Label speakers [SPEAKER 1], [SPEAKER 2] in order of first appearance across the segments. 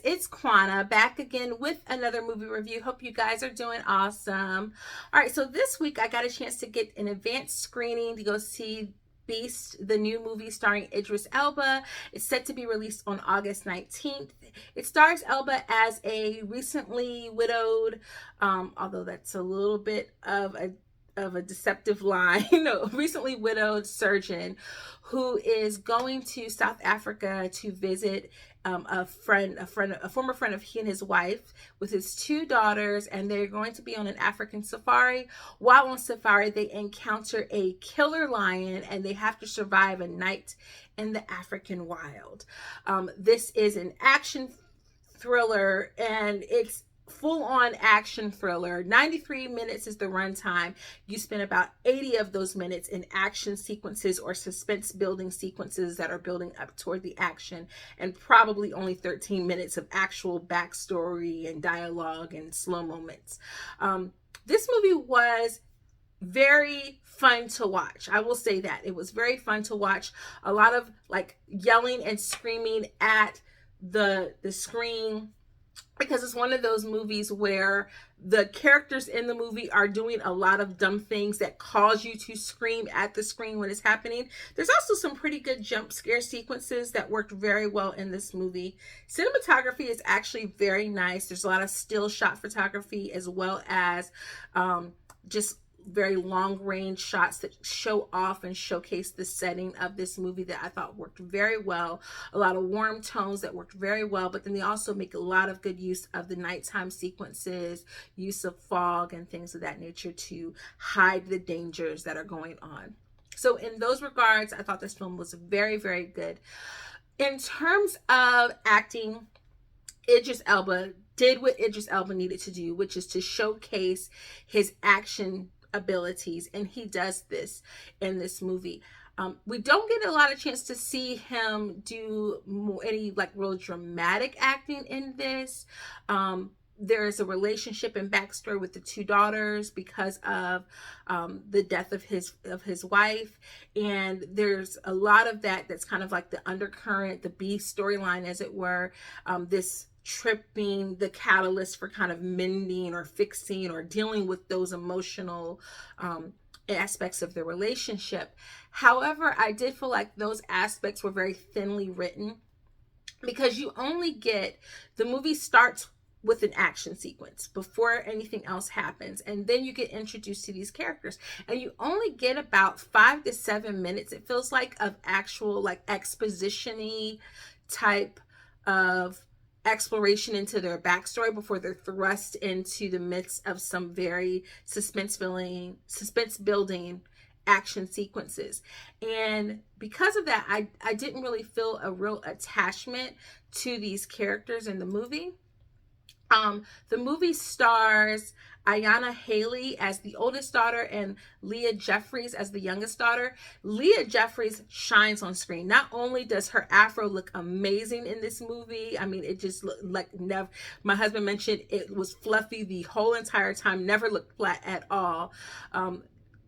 [SPEAKER 1] it's Quana back again with another movie review. Hope you guys are doing awesome. All right, so this week I got a chance to get an advanced screening to go see Beast, the new movie starring Idris Elba. It's set to be released on August 19th. It stars Elba as a recently widowed, although that's a little bit of a deceptive line, recently widowed surgeon who is going to South Africa to visit a former friend of he and his wife with his two daughters, and they're going to be on an African safari. While on safari, they encounter a killer lion and they have to survive a night in the African wild. This is an action thriller, and it's full-on action thriller. 93 minutes is the runtime. You spend about 80 of those minutes in action sequences or suspense building sequences that are building up toward the action, and probably only 13 minutes of actual backstory and dialogue and slow moments. This movie was very fun to watch. I will say that. It was very fun to watch. A lot of like yelling and screaming at the screen, because it's one of those movies where the characters in the movie are doing a lot of dumb things that cause you to scream at the screen when it's happening. There's also some pretty good jump scare sequences that worked very well in this movie. Cinematography is actually very nice. There's a lot of still shot photography as well as just very long range shots that show off and showcase the setting of this movie that I thought worked very well. A lot of warm tones that worked very well, but then they also make a lot of good use of the nighttime sequences, use of fog and things of that nature to hide the dangers that are going on. So in those regards, I thought this film was very, very good. In terms of acting, Idris Elba did what Idris Elba needed to do, which is to showcase his action abilities, and he does this in this movie. We don't get a lot of chance to see him do any like real dramatic acting in this. There is a relationship and backstory with the two daughters because of the death of his wife, and there's a lot of that's kind of like the undercurrent, the B storyline, as it were. This trip being the catalyst for kind of mending or fixing or dealing with those emotional aspects of the relationship. However, I did feel like those aspects were very thinly written, because you only get, the movie starts with an action sequence before anything else happens, and then you get introduced to these characters, and you only get about 5 to 7 minutes, it feels like, of actual like exposition-y type of exploration into their backstory before they're thrust into the midst of some very suspense building action sequences. And because of that, I didn't really feel a real attachment to these characters in the movie. The movie stars Ayanna Haley as the oldest daughter and Leah Jeffries as the youngest daughter. Leah Jeffries shines on screen. Not only does her afro look amazing in this movie, I mean, it just looked like never. My husband mentioned it was fluffy the whole entire time, never looked flat at all.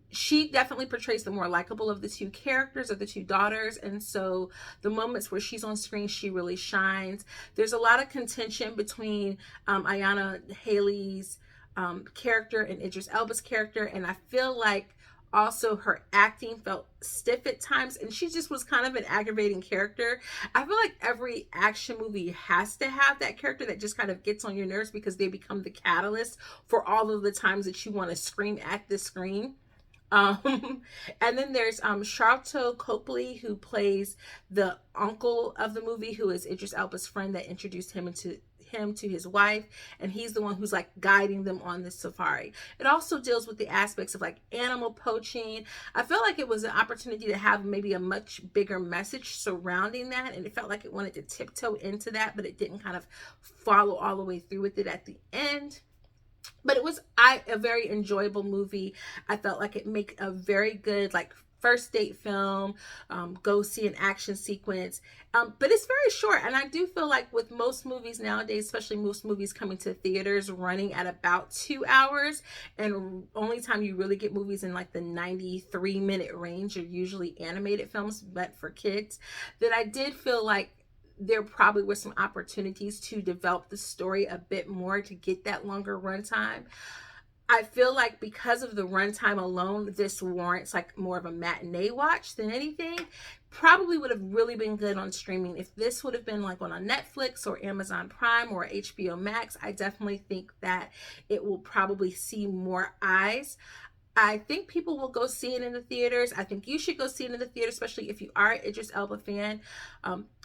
[SPEAKER 1] She definitely portrays the more likable of the two characters, of the two daughters, and so the moments where she's on screen, she really shines. There's a lot of contention between Ayanna Haley's character and Idris Elba's character, and I feel like also her acting felt stiff at times, and she just was kind of an aggravating character. I feel like every action movie has to have that character that just kind of gets on your nerves, because they become the catalyst for all of the times that you want to scream at the screen. And then there's Sharlto Copley, who plays the uncle of the movie, who is Idris Elba's friend that introduced him to his wife, and he's the one who's like guiding them on this safari. It also deals with the aspects of like animal poaching. I felt like it was an opportunity to have maybe a much bigger message surrounding that, and it felt like it wanted to tiptoe into that, but it didn't kind of follow all the way through with it at the end. But it was a very enjoyable movie. I felt like it made a very good like first date film. Go see an action sequence, but it's very short, and I do feel like with most movies nowadays, especially most movies coming to theaters running at about 2 hours, and only time you really get movies in like the 93-minute range are usually animated films but for kids, that I did feel like there probably were some opportunities to develop the story a bit more to get that longer runtime. I feel like because of the runtime alone, this warrants like more of a matinee watch than anything. Probably would have really been good on streaming. If this would have been like on a Netflix or Amazon Prime or HBO Max, I definitely think that it will probably see more eyes. I think people will go see it in the theaters. I think you should go see it in the theater, especially if you are an Idris Elba fan.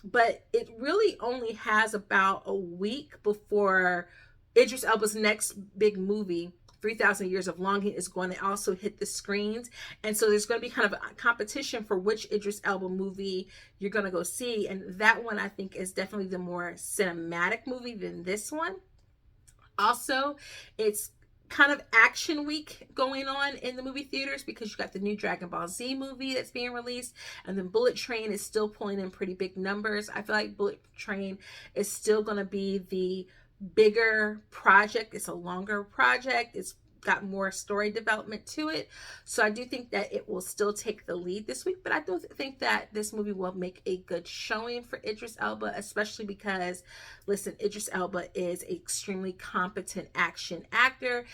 [SPEAKER 1] But it really only has about a week before Idris Elba's next big movie, 3,000 Years of Longing, is going to also hit the screens. And so there's going to be kind of a competition for which Idris Elba movie you're going to go see. And that one, I think, is definitely the more cinematic movie than this one. Also, it's kind of action week going on in the movie theaters because you got the new Dragon Ball Z movie that's being released, and then Bullet Train is still pulling in pretty big numbers. I feel like Bullet Train is still going to be the bigger project. It's a longer project. It's got more story development to it. So I do think that it will still take the lead this week, but I do think that this movie will make a good showing for Idris Elba, especially because, listen, Idris Elba is an extremely competent action actor.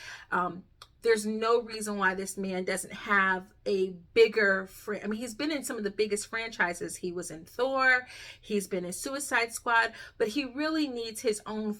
[SPEAKER 1] There's no reason why this man doesn't have a bigger I mean, he's been in some of the biggest franchises. He was in Thor, he's been in Suicide Squad, but he really needs his own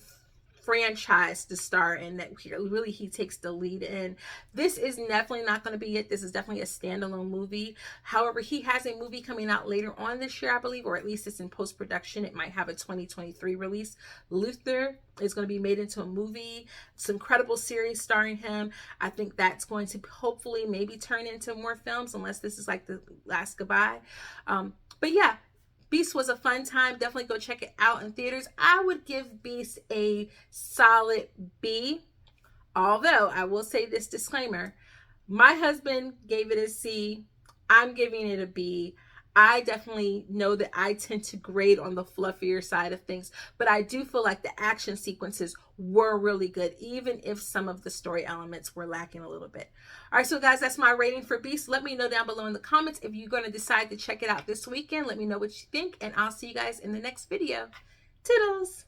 [SPEAKER 1] franchise to star in that really he takes the lead in. This is definitely not going to be it. This is definitely a standalone movie. However, he has a movie coming out later on this year, I believe, or at least it's in post-production. It might have a 2023 release. Luther is going to be made into a movie. It's an incredible series starring him. I think that's going to hopefully maybe turn into more films, unless this is like the last goodbye. But yeah, Beast was a fun time. Definitely go check it out in theaters. I would give Beast a solid B. Although, I will say this disclaimer. My husband gave it a C. I'm giving it a B. I definitely know that I tend to grade on the fluffier side of things, but I do feel like the action sequences were really good, even if some of the story elements were lacking a little bit. All right, so guys, that's my rating for Beast. Let me know down below in the comments if you're going to decide to check it out this weekend. Let me know what you think, and I'll see you guys in the next video. Toodles!